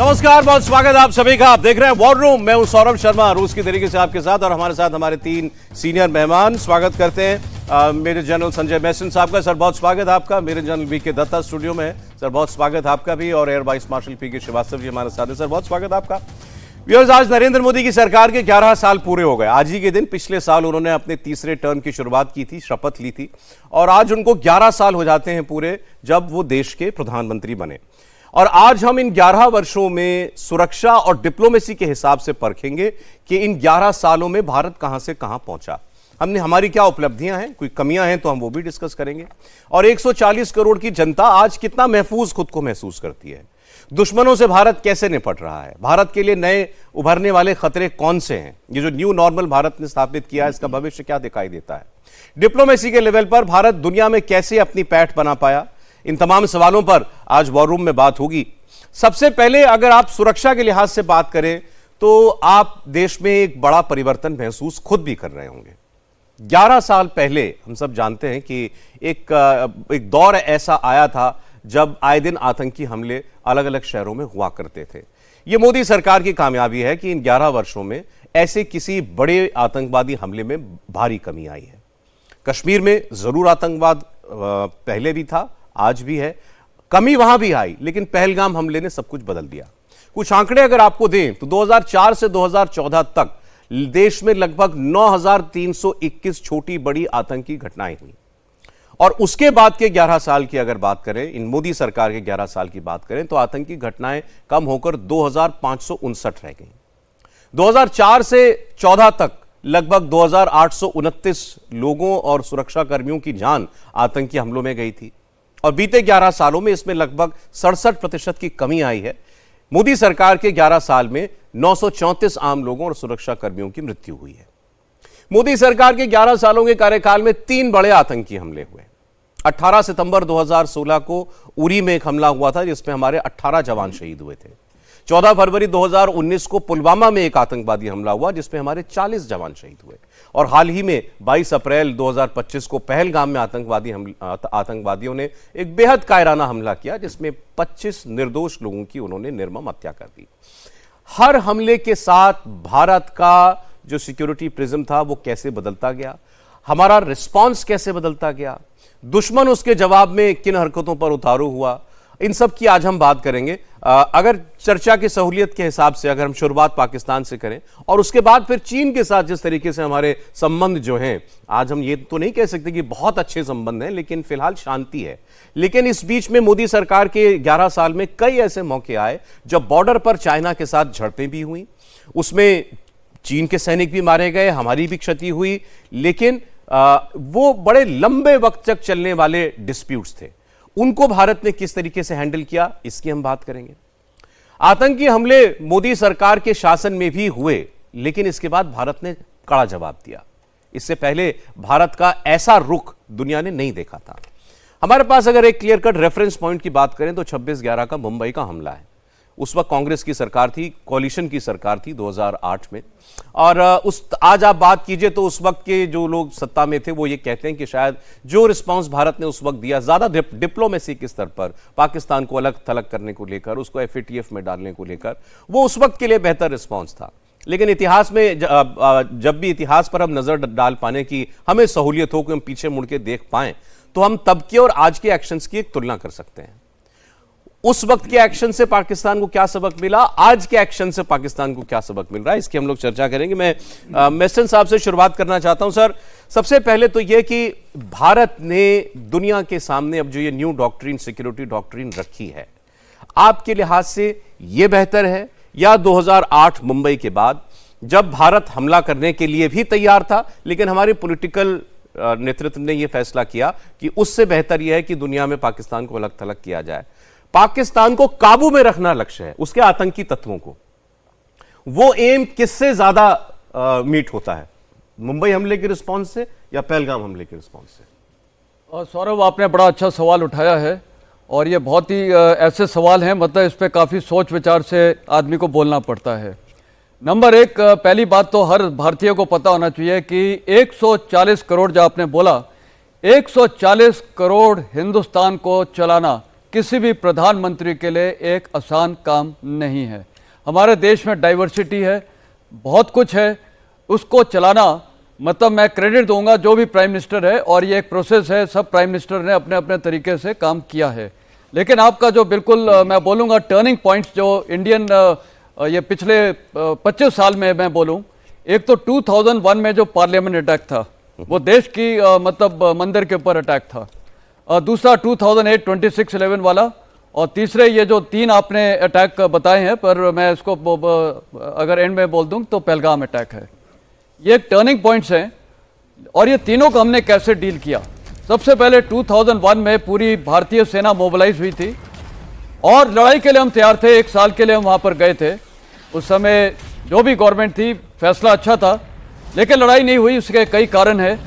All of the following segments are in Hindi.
नमस्कार, बहुत स्वागत आप सभी का। आप देख रहे हैं वॉर रूम। मैं हूं सौरभ शर्मा, रूस की तरीके से आपके साथ, और हमारे साथ हमारे 3 सीनियर मेहमान। स्वागत करते हैं मेजर जनरल संजय मैसन साहब का। सर बहुत स्वागत आपका। मेजर जनरल वी के दत्ता स्टूडियो में है। सर बहुत स्वागत आपका भी। और एयर वाइस मार्शल पी के श्रीवास्तव जी हमारे साथ है। सर बहुत स्वागत आपका। व्यूअर्स, आज नरेंद्र मोदी की सरकार के 11 साल पूरे हो गए। आज ही के दिन पिछले साल उन्होंने अपने तीसरे टर्म की शुरुआत की थी, शपथ ली थी, और आज उनको 11 साल हो जाते हैं पूरे जब वो देश के प्रधानमंत्री बने। और आज हम इन 11 वर्षों में सुरक्षा और डिप्लोमेसी के हिसाब से परखेंगे कि इन 11 सालों में भारत कहां से कहां पहुंचा, हमारी क्या उपलब्धियां हैं, कोई कमियां हैं तो हम वो भी डिस्कस करेंगे। और 140 करोड़ की जनता आज कितना महफूज खुद को महसूस करती है, दुश्मनों से भारत कैसे निपट रहा है, भारत के लिए नए उभरने वाले खतरे कौन से हैं, ये जो न्यू नॉर्मल भारत ने स्थापित किया है इसका भविष्य क्या दिखाई देता है, डिप्लोमेसी के लेवल पर भारत दुनिया में कैसे अपनी पैठ बना पाया, इन तमाम सवालों पर आज वॉर रूम में बात होगी। सबसे पहले अगर आप सुरक्षा के लिहाज से बात करें तो आप देश में एक बड़ा परिवर्तन महसूस खुद भी कर रहे होंगे। 11 साल पहले हम सब जानते हैं कि एक दौर ऐसा आया था जब आए दिन आतंकी हमले अलग अलग शहरों में हुआ करते थे। यह मोदी सरकार की कामयाबी है कि इन 11 वर्षों में ऐसे किसी बड़े आतंकवादी हमले में भारी कमी आई है। कश्मीर में जरूर आतंकवाद पहले भी था, आज भी है, कमी वहां भी आई, लेकिन पहलगाम हमले ने सब कुछ बदल दिया। कुछ आंकड़े अगर आपको दें तो 2004 से 2014 तक देश में लगभग 9,321 छोटी बड़ी आतंकी घटनाएं हुई। और उसके बाद के 11 साल की अगर बात करें, इन मोदी सरकार के 11 साल की बात करें, तो आतंकी घटनाएं कम होकर 2,559 रह गई। 2004 से 14 तक लगभग 2,829 लोगों और सुरक्षा कर्मियों की जान आतंकी हमलों में गई थी। और बीते 11 सालों में इसमें लगभग 67% की कमी आई है। मोदी सरकार के 11 साल में 934 आम लोगों और सुरक्षा कर्मियों की मृत्यु हुई है। मोदी सरकार के 11 सालों के कार्यकाल में 3 बड़े आतंकी हमले हुए। 18 सितंबर 2016 को उरी में एक हमला हुआ था जिसमें हमारे 18 जवान शहीद हुए थे। 14 फरवरी 2019 को पुलवामा में एक आतंकवादी हमला हुआ जिसमें हमारे 40 जवान शहीद हुए। और हाल ही में 22 अप्रैल 2025 को पहलगाम में आतंकवादियों ने एक बेहद कायराना हमला किया जिसमें 25 निर्दोष लोगों की उन्होंने निर्मम हत्या कर दी। हर हमले के साथ भारत का जो सिक्योरिटी प्रिज्म था वो कैसे बदलता गया, हमारा रिस्पॉन्स कैसे बदलता गया, दुश्मन उसके जवाब में किन हरकतों पर उतारू हुआ, इन सब की आज हम बात करेंगे। अगर चर्चा की सहूलियत के हिसाब से अगर हम शुरुआत पाकिस्तान से करें और उसके बाद फिर चीन के साथ जिस तरीके से हमारे संबंध जो हैं, आज हम ये तो नहीं कह सकते कि बहुत अच्छे संबंध हैं, लेकिन फिलहाल शांति है। लेकिन इस बीच में मोदी सरकार के 11 साल में कई ऐसे मौके आए जब बॉर्डर पर चाइना के साथ झड़पें भी हुई, उसमें चीन के सैनिक भी मारे गए, हमारी भी क्षति हुई, लेकिन वो बड़े लंबे वक्त तक चलने वाले डिस्प्यूट्स थे, उनको भारत ने किस तरीके से हैंडल किया इसकी हम बात करेंगे। आतंकी हमले मोदी सरकार के शासन में भी हुए, लेकिन इसके बाद भारत ने कड़ा जवाब दिया। इससे पहले भारत का ऐसा रुख दुनिया ने नहीं देखा था। हमारे पास अगर एक क्लियर कट रेफरेंस पॉइंट की बात करें तो 26/11 का मुंबई का हमला है। उस वक्त कांग्रेस की सरकार थी, कोalition की सरकार थी 2008 में। और आज आप बात कीजिए तो उस वक्त के जो लोग सत्ता में थे वो ये कहते हैं कि शायद जो रिस्पांस भारत ने उस वक्त दिया, ज्यादा डिप्लोमेसी के स्तर पर पाकिस्तान को अलग थलग करने को लेकर, उसको FATF में डालने को लेकर, वो उस वक्त के लिए बेहतर रिस्पांस था। लेकिन इतिहास में जब भी इतिहास पर हम नजर डाल पाने की हमें सहूलियत हो कि हम पीछे मुड़ के देख पाएं, तो हम तब के और आज के एक्शंस की एक तुलना कर सकते हैं। उस वक्त के एक्शन से पाकिस्तान को क्या सबक मिला, आज के एक्शन से पाकिस्तान को क्या सबक मिल रहा है, इसकी हम लोग चर्चा करेंगे। मैं मैसन साहब से शुरुआत करना चाहता हूं। सर, सबसे पहले तो यह कि भारत ने दुनिया के सामने अब जो ये न्यू डॉक्ट्रिन, सिक्योरिटी डॉक्ट्रिन रखी है, आपके लिहाज से यह बेहतर है या 2008 मुंबई के बाद जब भारत हमला करने के लिए भी तैयार था, लेकिन हमारे पॉलिटिकल नेतृत्व ने यह फैसला किया कि उससे बेहतर यह है कि दुनिया में पाकिस्तान को अलग थलग किया जाए, पाकिस्तान को काबू में रखना लक्ष्य है, उसके आतंकी तत्वों को, वो एम किससे ज्यादा मीट होता है, मुंबई हमले के रिस्पांस से या पहलगाम हमले के रिस्पांस से? और सौरभ, आपने बड़ा अच्छा सवाल उठाया है और ये बहुत ही ऐसे सवाल हैं, मतलब इस पे काफ़ी सोच विचार से आदमी को बोलना पड़ता है। नंबर 1, पहली बात तो हर भारतीय को पता होना चाहिए कि 140 करोड़ जो आपने बोला, 140 करोड़ हिंदुस्तान को चलाना किसी भी प्रधानमंत्री के लिए एक आसान काम नहीं है। हमारे देश में डाइवर्सिटी है, बहुत कुछ है, उसको चलाना मतलब मैं क्रेडिट दूंगा जो भी प्राइम मिनिस्टर है, और ये एक प्रोसेस है, सब प्राइम मिनिस्टर ने अपने अपने तरीके से काम किया है। लेकिन आपका जो बिल्कुल मैं बोलूँगा टर्निंग पॉइंट्स जो इंडियन ये पिछले 25 साल में मैं बोलूँ, एक तो 2001 में जो पार्लियामेंट अटैक था वो देश की मतलब मंदिर के ऊपर अटैक था, दूसरा 2008 26/11 वाला, और तीसरे ये जो 3 आपने अटैक बताए हैं, पर मैं इसको अगर एंड में बोल दूं तो पहलगाम अटैक है। ये एक टर्निंग पॉइंट्स हैं और ये तीनों को हमने कैसे डील किया। सबसे पहले 2001 में पूरी भारतीय सेना मोबिलाइज हुई थी और लड़ाई के लिए हम तैयार थे, 1 साल के लिए हम वहाँ पर गए थे। उस समय जो भी गवर्नमेंट थी फैसला अच्छा था, लेकिन लड़ाई नहीं हुई, उसके कई कारण है।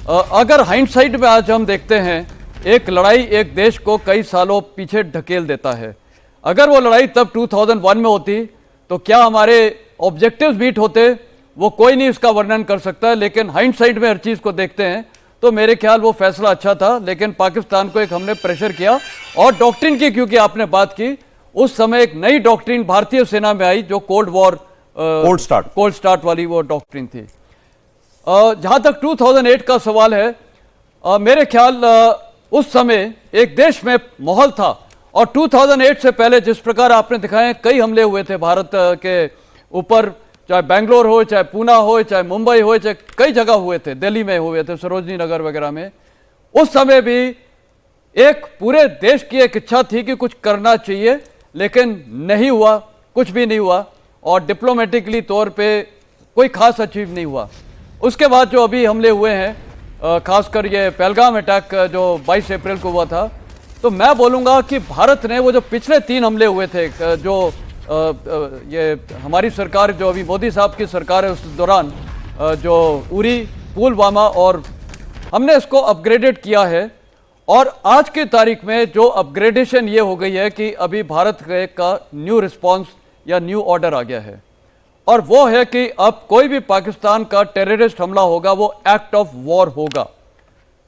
अगर हाइंडसाइट में आज हम देखते हैं, एक लड़ाई एक देश को कई सालों पीछे ढकेल देता है। अगर वो लड़ाई तब 2001 में होती तो क्या हमारे ऑब्जेक्टिव्स मीट होते, वो कोई नहीं इसका वर्णन कर सकता है। लेकिन हाइंडसाइट में हर चीज़ को देखते हैं तो मेरे ख्याल वो फैसला अच्छा था, लेकिन पाकिस्तान को एक हमने प्रेशर किया। और डॉक्ट्रिन की क्योंकि आपने बात की, उस समय एक नई डॉक्ट्रिन भारतीय सेना में आई जो कोल्ड स्टार्ट वाली वो डॉक्ट्रिन थी। जहाँ तक 2008 का सवाल है, मेरे ख्याल उस समय एक देश में माहौल था, और 2008 से पहले जिस प्रकार आपने दिखाए कई हमले हुए थे भारत के ऊपर, चाहे बेंगलोर हो, चाहे पूना हो, चाहे मुंबई हो, चाहे कई जगह हुए थे, दिल्ली में हुए थे, सरोजनी नगर वगैरह में। उस समय भी एक पूरे देश की एक इच्छा थी कि कुछ करना चाहिए, लेकिन नहीं हुआ, कुछ भी नहीं हुआ, और डिप्लोमेटिकली तौर पे कोई खास अचीव नहीं हुआ। उसके बाद जो अभी हमले हुए हैं, खासकर ये पहलगाम अटैक जो 22 अप्रैल को हुआ था, तो मैं बोलूँगा कि भारत ने वो जो पिछले 3 हमले हुए थे, जो ये हमारी सरकार जो अभी मोदी साहब की सरकार है उस दौरान जो उरी, पुलवामा, और हमने इसको अपग्रेडेड किया है। और आज की तारीख में जो अपग्रेडेशन ये हो गई है कि अभी भारत का न्यू रिस्पांस या न्यू ऑर्डर आ गया है, और वो है कि अब कोई भी पाकिस्तान का टेररिस्ट हमला होगा वो एक्ट ऑफ वॉर होगा।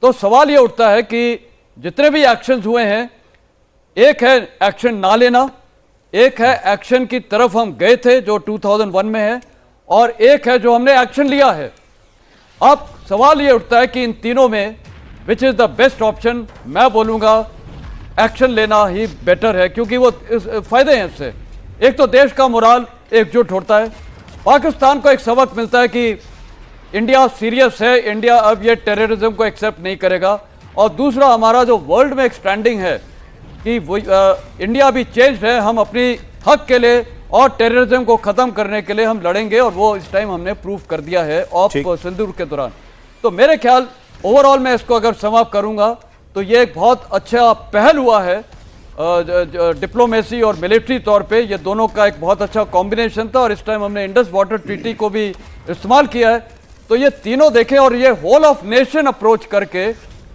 तो सवाल ये उठता है कि जितने भी एक्शंस हुए हैं, एक है एक्शन ना लेना, एक है एक्शन की तरफ हम गए थे जो 2001 में है, और एक है जो हमने एक्शन लिया है। अब सवाल ये उठता है कि इन तीनों में which is the best option. मैं बोलूँगा एक्शन लेना ही बेटर है, क्योंकि वो फायदे हैं इससे। एक तो देश का मोराल एकजुट होता है, पाकिस्तान को एक सबक मिलता है कि इंडिया सीरियस है, इंडिया अब ये टेररिज्म को एक्सेप्ट नहीं करेगा। और दूसरा, हमारा जो वर्ल्ड में एक स्टैंडिंग है कि इंडिया भी चेंज है, हम अपनी हक के लिए और टेररिज्म को ख़त्म करने के लिए हम लड़ेंगे, और वो इस टाइम हमने प्रूव कर दिया है ऑफ सिंदूर के दौरान। तो मेरे ख्याल ओवरऑल मैं इसको अगर समाप्त करूंगा तो ये एक बहुत अच्छा पहल हुआ है, डिप्लोमेसी और मिलिट्री तौर पे ये दोनों का एक बहुत अच्छा कॉम्बिनेशन था, और इस टाइम हमने इंडस वाटर ट्रीटी को भी इस्तेमाल किया है। तो ये तीनों देखें और ये होल ऑफ नेशन अप्रोच करके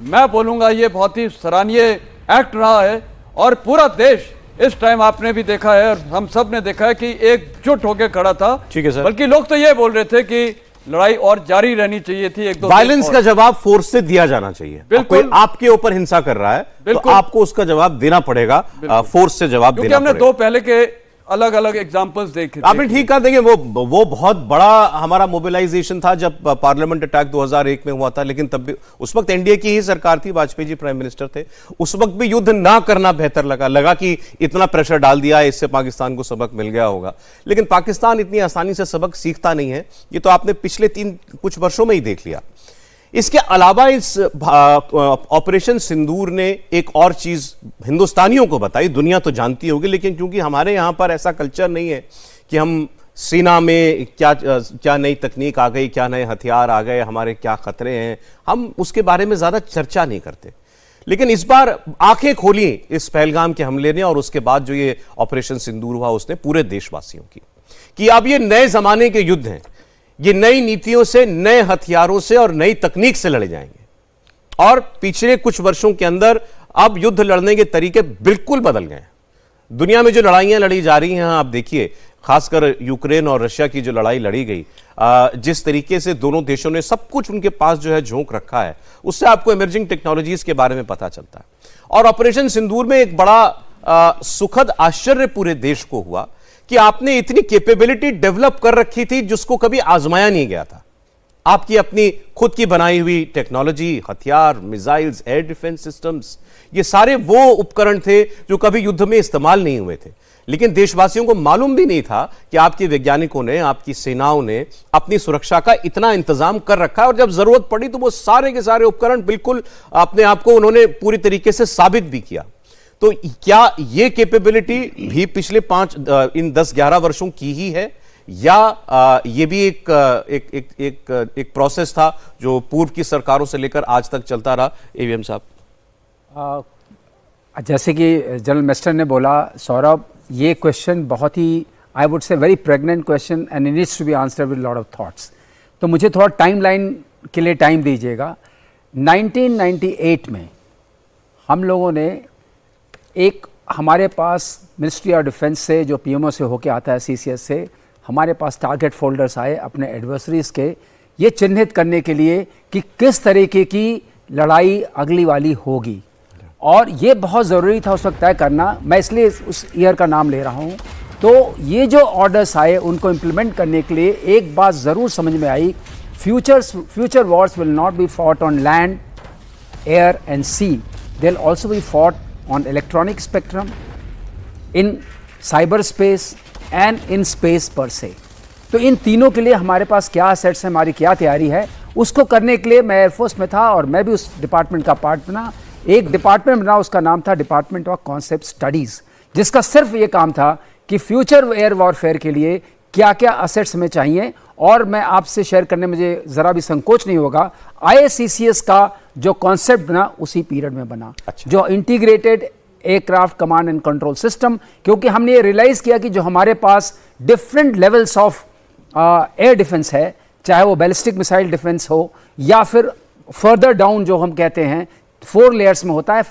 मैं बोलूँगा ये बहुत ही सराहनीय एक्ट रहा है। और पूरा देश इस टाइम आपने भी देखा है और हम सब ने देखा है कि एकजुट होकर खड़ा था। ठीक है सर। बल्कि लोग तो ये बोल रहे थे कि लड़ाई और जारी रहनी चाहिए थी, एक दो वायलेंस का जवाब फोर्स से दिया जाना चाहिए। बिल्कुल। कोई आपके ऊपर हिंसा कर रहा है तो आपको उसका जवाब देना पड़ेगा, फोर्स से जवाब देना हमने पड़ेगा। 2 पहले के अलग अलग एग्जांपल्स देखे। आपने ठीक कहा। देखिए वो बहुत बड़ा हमारा मोबिलाइजेशन था जब पार्लियामेंट अटैक 2001 में हुआ था, लेकिन तब भी उस वक्त एनडीए की ही सरकार थी, वाजपेयी जी प्राइम मिनिस्टर थे। उस वक्त भी युद्ध ना करना बेहतर लगा कि इतना प्रेशर डाल दिया, इससे पाकिस्तान को सबक मिल गया होगा। लेकिन पाकिस्तान इतनी आसानी से सबक सीखता नहीं है, ये तो आपने पिछले कुछ वर्षों में ही देख लिया। इसके अलावा इस ऑपरेशन सिंदूर ने एक और चीज हिंदुस्तानियों को बताई, दुनिया तो जानती होगी, लेकिन क्योंकि हमारे यहां पर ऐसा कल्चर नहीं है कि हम सेना में क्या नई तकनीक आ गई, क्या नए हथियार आ गए, हमारे क्या खतरे हैं, हम उसके बारे में ज्यादा चर्चा नहीं करते। लेकिन इस बार आंखें खोली इस पहलगाम के हमले ने, और उसके बाद जो ये ऑपरेशन सिंदूर हुआ उसने पूरे देशवासियों की, कि अब ये नए जमाने के युद्ध हैं, ये नई नीतियों से, नए हथियारों से और नई तकनीक से लड़े जाएंगे। और पिछले कुछ वर्षों के अंदर अब युद्ध लड़ने के तरीके बिल्कुल बदल गए हैं। दुनिया में जो लड़ाइयां लड़ी जा रही हैं, आप देखिए खासकर यूक्रेन और रशिया की जो लड़ाई लड़ी गई, जिस तरीके से दोनों देशों ने सब कुछ उनके पास जो है झोंक रखा है, उससे आपको इमर्जिंग टेक्नोलॉजीज के बारे में पता चलता है। और ऑपरेशन सिंदूर में एक बड़ा सुखद आश्चर्य पूरे देश को हुआ कि आपने इतनी कैपेबिलिटी डेवलप कर रखी थी जिसको कभी आजमाया नहीं गया था। आपकी अपनी खुद की बनाई हुई टेक्नोलॉजी, हथियार, मिसाइल्स, एयर डिफेंस सिस्टम्स, ये सारे वो उपकरण थे जो कभी युद्ध में इस्तेमाल नहीं हुए थे। लेकिन देशवासियों को मालूम भी नहीं था कि आपके वैज्ञानिकों ने, आपकी सेनाओं ने अपनी सुरक्षा का इतना इंतजाम कर रखा है, और जब जरूरत पड़ी तो वो सारे के सारे उपकरण बिल्कुल अपने आप को उन्होंने पूरी तरीके से साबित भी किया। तो क्या ये कैपेबिलिटी भी पिछले इन 10-11 वर्षों की ही है, या ये भी एक प्रोसेस था जो पूर्व की सरकारों से लेकर आज तक चलता रहा? एवीएम साहब, जैसे कि जनरल मिस्टर ने बोला, सौरभ, ये क्वेश्चन बहुत ही, I would say very pregnant question and it needs to be answered with lot of thoughts. तो मुझे थोड़ा टाइमलाइन के लिए टाइम दीजिएगा। 1998 में हम लोगों ने हमारे पास मिनिस्ट्री ऑफ डिफेंस से, जो पीएमओ से होके आता है, सीसीएस से, हमारे पास टारगेट फोल्डर्स आए अपने एडवर्सरीज के, ये चिन्हित करने के लिए कि किस तरीके की लड़ाई अगली वाली होगी, और ये बहुत ज़रूरी था उस वक्त तय करना। मैं इसलिए उस ईयर का नाम ले रहा हूँ। तो ये जो ऑर्डर्स आए उनको इम्प्लीमेंट करने के लिए एक बात ज़रूर समझ में आई, future wars will not be fought on land, air and sea, they will also be fought on electronic spectrum, in cyber space and in space per. तो इन तीनों के लिए हमारे पास क्या असेट्स हैं, हमारी क्या तैयारी है, उसको करने के लिए मैं एयरफोर्स में था और मैं भी उस डिपार्टमेंट का पार्ट बना। एक डिपार्टमेंट बना, उसका नाम था डिपार्टमेंट ऑफ कॉन्सेप्ट स्टडीज़, जिसका सिर्फ ये काम था कि फ्यूचर एयर वॉरफेयर के लिए क्या क्या असेट्स हमें चाहिए। और मैं आपसे शेयर करने में मुझे ज़रा भी संकोच नहीं होगा, IACCS का जो कॉन्सेप्ट बना उसी पीरियड में बना। अच्छा। जो integrated aircraft command and control system, क्योंकि हमने ये रियलाइज़ किया कि जो हमारे पास different levels of air defence है, चाहे वो बैलिस्टिक मिसाइल डिफेंस हो या फिर फर्दर डाउन जो हम कहते हैं 4 लेयर्स में होता है,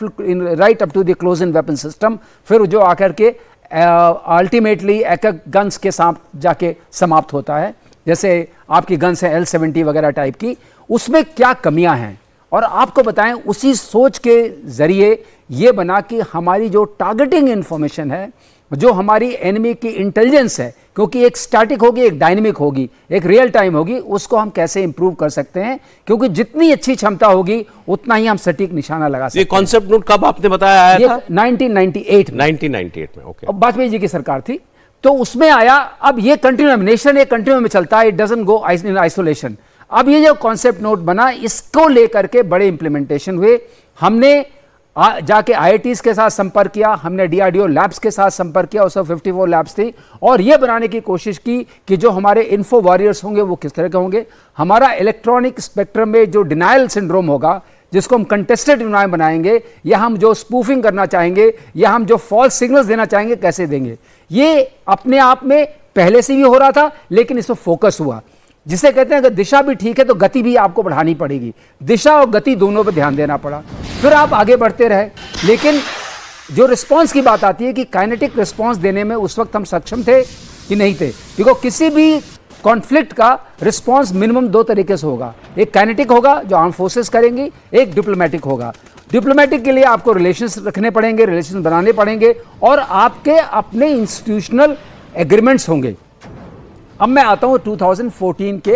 right up to the close in weapon system, फिर जो आकर के अल्टीमेटली एक गन्स के साथ जाके समाप्त होता है। जैसे आपकी गन्स है L-70 वगैरह टाइप की, उसमें क्या कमियां हैं, और आपको बताएं उसी सोच के ज़रिए ये बना कि हमारी जो टारगेटिंग इन्फॉर्मेशन है, जो हमारी एनिमी की इंटेलिजेंस है, क्योंकि एक स्टैटिक होगी, एक डायनेमिक होगी, एक रियल टाइम होगी, उसको हम कैसे इंप्रूव कर सकते हैं, क्योंकि जितनी अच्छी क्षमता होगी उतना ही हम सटीक निशाना लगा सकते हैं। ये कॉन्सेप्ट नोट कब आपने बताया आया था? 1998 में। ओके। अब वाजपेयी जी की सरकार थी, तो उसमें आया। अब ये कंटिन्यू, नेशन एक कंटिन्यू में चलता है, it doesn't go in isolation. अब ये जो कॉन्सेप्ट नोट बना, इसको लेकर के बड़े इंप्लीमेंटेशन हुए। हमने जाके IITs के साथ संपर्क किया, हमने DRDO लैब्स के साथ संपर्क किया, उसमें 54 लैब्स थी, और ये बनाने की कोशिश की कि जो हमारे इन्फो वॉरियर्स होंगे वो किस तरह के होंगे। हमारा इलेक्ट्रॉनिक स्पेक्ट्रम में जो डिनायल सिंड्रोम होगा, जिसको हम कंटेस्टेड डिनायल बनाएंगे, या हम जो स्पूफिंग करना चाहेंगे, या हम जो फॉल्स सिग्नल्स देना चाहेंगे, कैसे देंगे। ये अपने आप में पहले से भी हो रहा था, लेकिन इसमें फोकस हुआ, जिसे कहते हैं कि दिशा भी ठीक है तो गति भी आपको बढ़ानी पड़ेगी। दिशा और गति दोनों पर ध्यान देना पड़ा, फिर आप आगे बढ़ते रहे। लेकिन जो रिस्पांस की बात आती है कि काइनेटिक रिस्पांस देने में उस वक्त हम सक्षम थे कि नहीं थे, क्योंकि किसी भी कॉन्फ्लिक्ट का रिस्पांस मिनिमम 2 तरीके से होगा। एक काइनेटिक होगा जो आर्म फोर्सेस करेंगी, एक डिप्लोमेटिक होगा। डिप्लोमेटिक के लिए आपको रिलेशंस रखने पड़ेंगे, रिलेशंस बनाने पड़ेंगे, और आपके अपने इंस्टीट्यूशनल एग्रीमेंट्स होंगे। अब मैं आता हूं 2014 के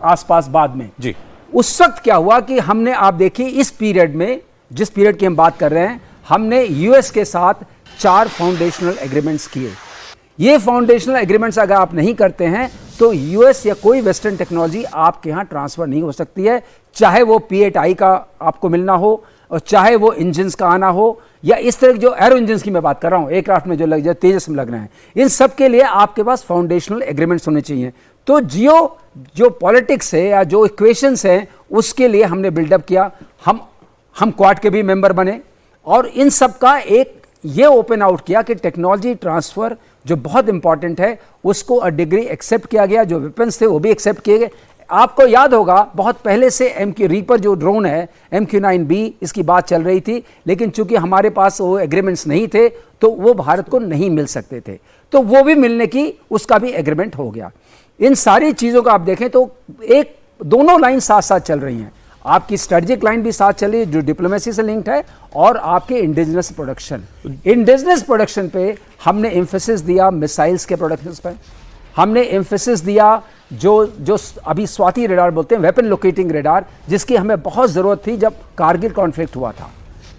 आसपास बाद में जी। उस वक्त क्या हुआ कि हमने, आप देखिए इस पीरियड में, जिस पीरियड की हम बात कर रहे हैं, हमने यूएस के साथ 4 फाउंडेशनल एग्रीमेंट्स किए। ये फाउंडेशनल एग्रीमेंट्स अगर आप नहीं करते हैं तो यूएस या कोई वेस्टर्न टेक्नोलॉजी आपके यहां ट्रांसफर नहीं हो सकती है, चाहे वो P8I का आपको मिलना हो, और चाहे वो इंजन्स का आना हो, या इस तरह जो एरो इंजन्स की मैं बात कर रहा हूं, एयरक्राफ्ट में जो तेजस में लग रहे हैं, इन सब के लिए आपके पास फाउंडेशनल एग्रीमेंट्स होने चाहिए। तो जो पॉलिटिक्स है या जो इक्वेशंस हैं, उसके लिए हमने बिल्डअप किया। हम क्वाड के भी मेंबर बने, और इन सब का एक ये ओपन आउट किया कि टेक्नोलॉजी ट्रांसफर जो बहुत इंपॉर्टेंट है, उसको अ डिग्री एक्सेप्ट किया गया। जो वेपन्स थे वो भी एक्सेप्ट किए गए, आपको याद होगा बहुत पहले से MQ रीपर जो ड्रोन है MQ-9B, इसकी बात चल रही थी, लेकिन चूंकि हमारे पास वो एग्रीमेंट्स नहीं थे तो वो भारत को नहीं मिल सकते थे, तो वो भी मिलने की उसका भी एग्रीमेंट हो गया। इन सारी चीज़ों को आप देखें तो एक दोनों लाइन साथ साथ चल रही हैं। आपकी स्ट्रेटजिक लाइन भी साथ चली जो डिप्लोमेसी से लिंक्ड है, और आपके इंडिजिनस प्रोडक्शन पे हमने एम्फेसिस दिया मिसाइल्स के प्रोडक्शन पे, हमने एम्फेसिस दिया जो अभी स्वाति रेडार बोलते हैं, वेपन लोकेटिंग रेडार, जिसकी हमें बहुत ज़रूरत थी जब कारगिल कॉन्फ्लिक्ट हुआ था।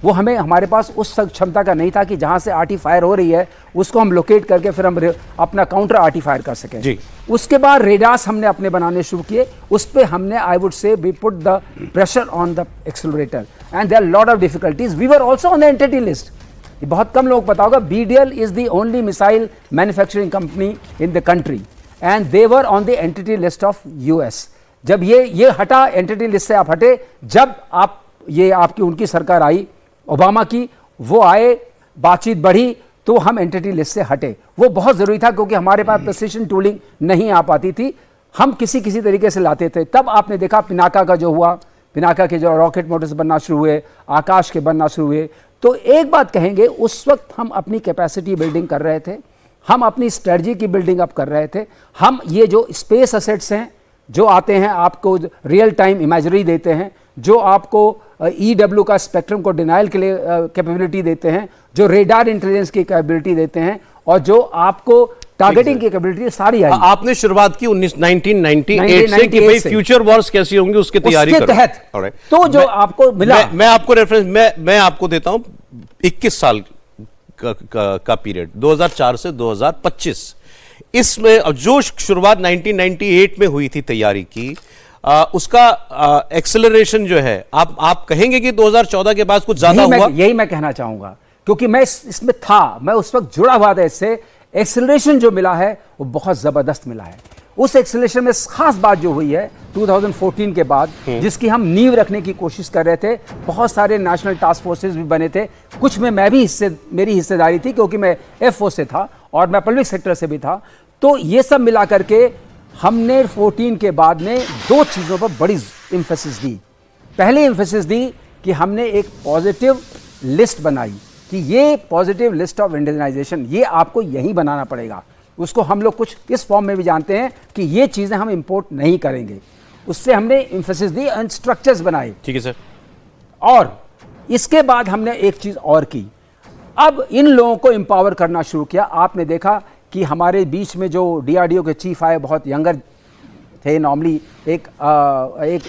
वो हमारे पास उस क्षमता का नहीं था कि जहाँ से आर्टी फायर हो रही है उसको हम लोकेट करके फिर हम अपना काउंटर आर्टी फायर कर सकें जी। उसके बाद रेडार्स हमने अपने बनाने शुरू किए, उस पर हमने I would say we put the pressure on the accelerator and there are lot of difficulties. We were also on the entity list. ये बहुत कम लोग पता होगा, BDL is the only missile manufacturing company in the country and they were on the entity list of US। जब ये हटा, एंटिटी लिस्ट से आप हटे, जब आप ये आपकी उनकी सरकार आई ओबामा की, वो आए, बातचीत बढ़ी, तो हम एंटिटी लिस्ट से हटे। वो बहुत ज़रूरी था क्योंकि हमारे पास प्रिसिशन टूलिंग नहीं आ पाती थी, हम किसी तरीके से लाते थे। तब आपने देखा पिनाका का जो हुआ, पिनाका के जो रॉकेट मोटर्स बनना शुरू हुए, आकाश के बनना शुरू हुए। तो एक बात कहेंगे, उस वक्त हम अपनी कैपेसिटी बिल्डिंग कर रहे थे, हम अपनी स्ट्रेटजी की बिल्डिंग अप कर रहे थे। हम ये जो स्पेस असेट्स हैं जो आते हैं, आपको रियल टाइम इमेजरी देते हैं, जो आपको EW का स्पेक्ट्रम को डिनाइल के लिए कैपेबिलिटी देते हैं, जो रेडार इंटेलिजेंस की कैपेबिलिटी देते हैं, और जो आपको टारगेटिंग की कैपेबिलिटी, सारी आई। आपने शुरुआत की 1998 से कि भाई फ्यूचर वॉर्स कैसी होंगी उसकी तैयारी करो। तहत तो जो आपको मिला, मैं आपको रेफरेंस मैं आपको देता हूं 21 साल का पीरियड 2004 से 2025। इसमें जो शुरुआत 1998 में हुई थी तैयारी की, उसका एक्सेलरेशन जो है, आप कहेंगे कि 2014 के बाद कुछ ज्यादा हुआ? यही मैं कहना चाहूंगा, क्योंकि मैं इसमें था, मैं उस वक्त जुड़ा हुआ था इससे। एक्सेलरेशन जो मिला है वो बहुत जबरदस्त मिला है। उस एक्सेलरेशन में खास बात जो हुई है 2014 के बाद, जिसकी हम नींव रखने की कोशिश कर रहे थे, बहुत सारे नेशनल टास्क फोर्सेस भी बने थे, कुछ में मैं भी मेरी हिस्सेदारी थी क्योंकि मैं FO से था और मैं पब्लिक सेक्टर से भी था। तो ये सब मिला करके हमने 14 के बाद में दो चीज़ों पर बड़ी एम्फेसिस दी। पहले एम्फेसिस दी कि हमने एक पॉजिटिव लिस्ट बनाई कि ये पॉजिटिव लिस्ट ऑफ इंडिजनाइजेशन, ये आपको यहीं बनाना पड़ेगा। उसको हम लोग कुछ इस फॉर्म में भी जानते हैं कि ये चीज़ें हम इंपोर्ट नहीं करेंगे। उससे हमने एम्फेसिस दी एंड स्ट्रक्चर्स बनाए। ठीक है सर। और इसके बाद हमने एक चीज़ और की, अब इन लोगों को एम्पावर करना शुरू किया। आपने देखा कि हमारे बीच में जो DRDO के चीफ आए, बहुत यंगर थे। नॉर्मली एक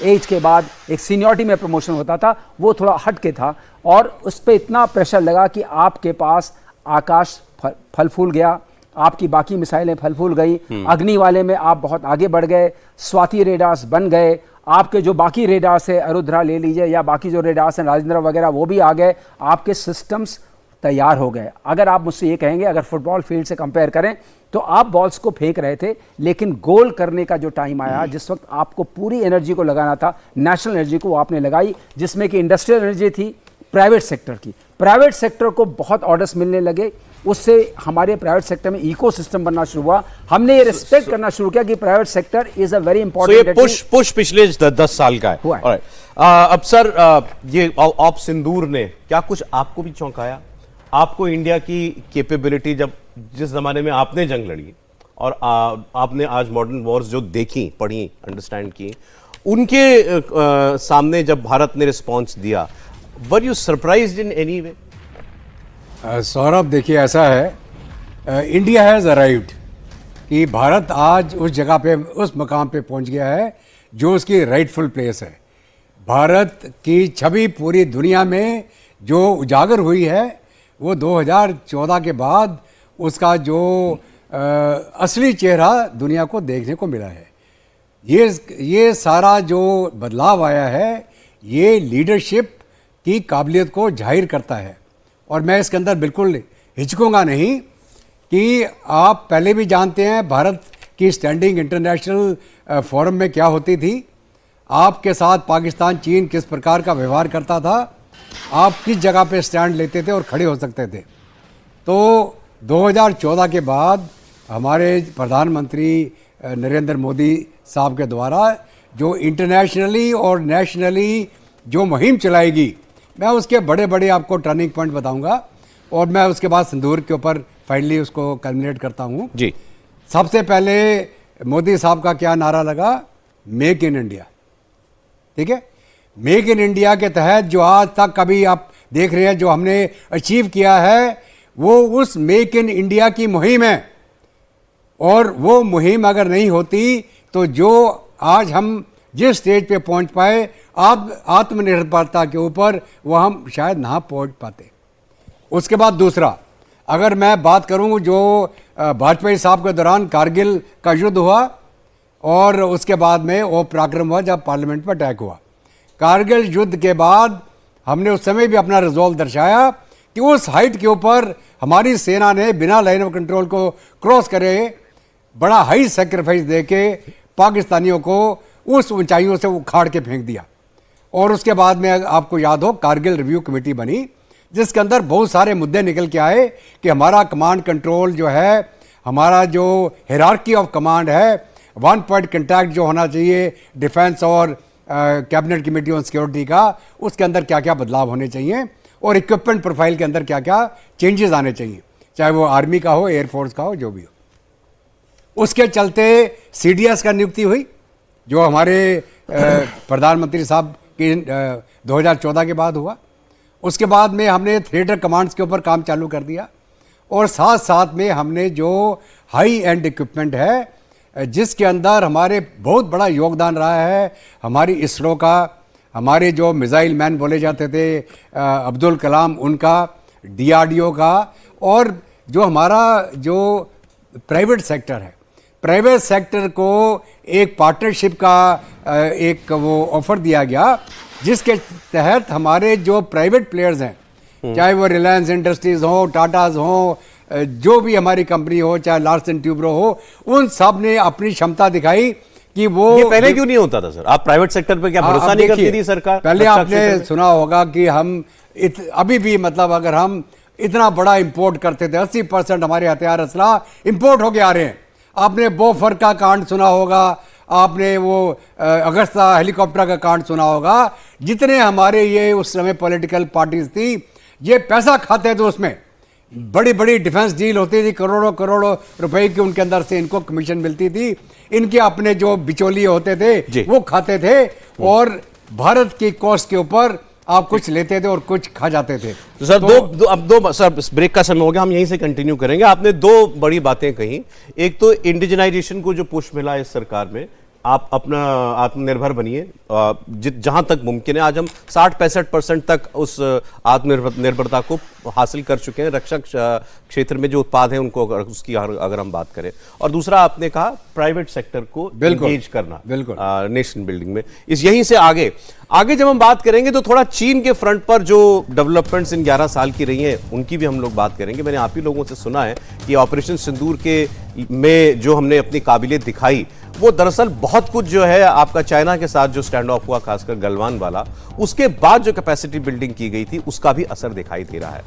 एज के बाद एक सीनियरिटी में प्रमोशन होता था, वो थोड़ा हट के था, और उस पर इतना प्रेशर लगा कि आपके पास आकाश फल फूल गया, आपकी बाकी मिसाइलें फल फूल गई, अग्नि वाले में आप बहुत आगे बढ़ गए, स्वाति रेडार्स बन गए, आपके जो बाकी रेडार्स है, अरुद्रा ले लीजिए, या बाकी जो रेडार्स हैं राजेंद्र वगैरह, वो भी आ गए, आपके सिस्टम्स तैयार हो गए। अगर आप मुझसे ये कहेंगे, अगर फुटबॉल फील्ड से कंपेयर करें तो आप बॉल्स को फेंक रहे थे, लेकिन गोल करने का जो टाइम आया, जिस वक्त आपको पूरी एनर्जी को लगाना था, नेशनल एनर्जी को, वो आपने लगाई, जिसमें कि इंडस्ट्रियल एनर्जी थी, प्राइवेट सेक्टर की। प्राइवेट सेक्टर को बहुत ऑर्डर्स मिलने लगे, उससे हमारे प्राइवेट सेक्टर में इकोसिस्टम बनना शुरू हुआ। हमने ये रिस्पेक्ट करना शुरू किया कि private sector is a very important. Push पिछले 10 साल का है। अब सर, ये ऑपरेशन सिंदूर ने क्या कुछ आपको भी चौंकाया? आपको इंडिया की कैपेबिलिटी, जब जिस जमाने में आपने जंग लड़ी और आपने आज मॉडर्न वॉर्स जो देखी, पढ़ी, अंडरस्टैंड की, उनके सामने जब भारत ने रिस्पॉन्स दिया, were you surprised in any way? Saurabh, देखिए ऐसा है, इंडिया हैज़ अराइव्ड कि भारत आज उस जगह पे, उस मकाम पे पहुंच गया है जो उसकी राइटफुल प्लेस है। भारत की छवि पूरी दुनिया में जो उजागर हुई है, वो 2014 के बाद उसका जो असली चेहरा दुनिया को देखने को मिला है। ये सारा जो बदलाव आया है, ये लीडरशिप की काबिलियत को जाहिर करता है। और मैं इसके अंदर बिल्कुल हिचकूंगा नहीं कि आप पहले भी जानते हैं भारत की स्टैंडिंग इंटरनेशनल फोरम में क्या होती थी, आपके साथ पाकिस्तान, चीन किस प्रकार का व्यवहार करता था, आप किस जगह पे स्टैंड लेते थे और खड़े हो सकते थे। तो 2014 के बाद हमारे प्रधानमंत्री नरेंद्र मोदी साहब के द्वारा जो इंटरनेशनली और नेशनली जो मुहिम चलाएगी, मैं उसके बड़े बड़े आपको टर्निंग पॉइंट बताऊंगा और मैं उसके बाद सिंदूर के ऊपर फाइनली उसको कल्मिनेट करता हूं। जी, सबसे पहले मोदी साहब का क्या नारा लगा? Make in India. ठीक है, मेक इन इंडिया के तहत जो आज तक कभी आप देख रहे हैं जो हमने अचीव किया है, वो उस मेक इन इंडिया की मुहिम है। और वो मुहिम अगर नहीं होती तो जो आज हम जिस स्टेज पे पहुंच पाए आत्मनिर्भरता के ऊपर, वो हम शायद ना पहुंच पाते। उसके बाद दूसरा, अगर मैं बात करूं जो वाजपेयी साहब के दौरान कारगिल का युद्ध हुआ और उसके बाद में वो पराक्रम हुआ जब पार्लियामेंट पर अटैक हुआ। कारगिल युद्ध के बाद हमने उस समय भी अपना रिजॉल्व दर्शाया कि उस हाइट के ऊपर हमारी सेना ने बिना लाइन ऑफ कंट्रोल को क्रॉस करे बड़ा हाई सेक्रीफाइस देके पाकिस्तानियों को उस ऊंचाइयों से उखाड़ के फेंक दिया। और उसके बाद में आपको याद हो वन रिव्यू कमेटी बनी, जिसके अंदर बहुत सारे मुद्दे निकल के आए कि हमारा कमांड कंट्रोल जो है, हमारा जो हायरार्की ऑफ कमांड है, वन पॉइंट कंटैक्ट जो होना चाहिए डिफेंस और कैबिनेट कमेटी ऑन सिक्योरिटी का, उसके अंदर क्या क्या बदलाव होने चाहिए और इक्विपमेंट प्रोफाइल के अंदर क्या क्या चेंजेस आने चाहिए, चाहे वो आर्मी का हो, एयरफोर्स का हो, जो भी हो। उसके चलते CDS का नियुक्ति हुई जो हमारे प्रधानमंत्री साहब की 2014 के बाद हुआ। उसके बाद में हमने थिएटर कमांड्स के ऊपर काम चालू कर दिया और साथ साथ में हमने जो हाई एंड इक्विपमेंट है जिसके अंदर हमारे बहुत बड़ा योगदान रहा है, हमारी इसरो का, हमारे जो मिसाइल मैन बोले जाते थे अब्दुल कलाम, उनका, DRDO का, और जो हमारा जो प्राइवेट सेक्टर है, प्राइवेट सेक्टर को एक पार्टनरशिप का एक वो ऑफर दिया गया जिसके तहत हमारे जो प्राइवेट प्लेयर्स हैं, चाहे वो रिलायंस इंडस्ट्रीज हो, टाटाज हो, जो भी हमारी कंपनी हो, चाहे लार्सन ट्यूब्रो हो, उन सब ने अपनी क्षमता दिखाई कि वो। ये पहले क्यों नहीं होता था सर? आप प्राइवेट सेक्टर पे क्या भरोसा नहीं करती थी सरकार? पहले आपने सुना होगा कि हम अभी भी मतलब अगर हम इतना बड़ा इंपोर्ट करते थे, 80% हमारे हथियार असला इंपोर्ट होके आ रहे हैं। आपने बोफर का कांड सुना होगा, आपने वो अगस्ता हेलीकॉप्टर का कांड सुना होगा। जितने हमारे ये उस समय पॉलिटिकल पार्टीज थी, ये पैसा खाते थे, उसमें बड़ी बड़ी डिफेंस डील होती थी, करोड़ों करोड़ों रुपए की उनके अंदर से इनको कमीशन मिलती थी। इनके अपने जो बिचौलिए होते थे वो खाते थे और भारत की कॉस्ट के ऊपर आप कुछ लेते थे और कुछ खा जाते थे। तो सर अब दो सर ब्रेक का समय हो गया, हम यहीं से कंटिन्यू करेंगे। आपने दो बड़ी बातें कही, एक तो इंडिजिनाइजेशन को जो पुश मिला इस सरकार में, आप अपना आत्मनिर्भर बनिए जहां तक मुमकिन है। आज हम 60-65% तक उस आत्मनिर्भरता को हासिल कर चुके हैं रक्षा क्षेत्र में जो उत्पाद हैं उनको, उसकी अगर हम बात करें। और दूसरा आपने कहा प्राइवेट सेक्टर को एंगेज करना नेशन बिल्डिंग में। यहीं से आगे जब हम बात करेंगे तो थोड़ा चीन के फ्रंट पर जो डेवलपमेंट्स इन 11 साल की रही हैं उनकी भी हम लोग बात करेंगे। मैंने आप ही लोगों से सुना है कि ऑपरेशन सिंदूर में जो हमने अपनी काबिलियत दिखाई, वो दरअसल बहुत कुछ जो है आपका चाइना के साथ जो स्टैंड ऑफ हुआ, खासकर गलवान वाला, उसके बाद जो कैपेसिटी बिल्डिंग की गई थी उसका भी असर दिखाई दे रहा है।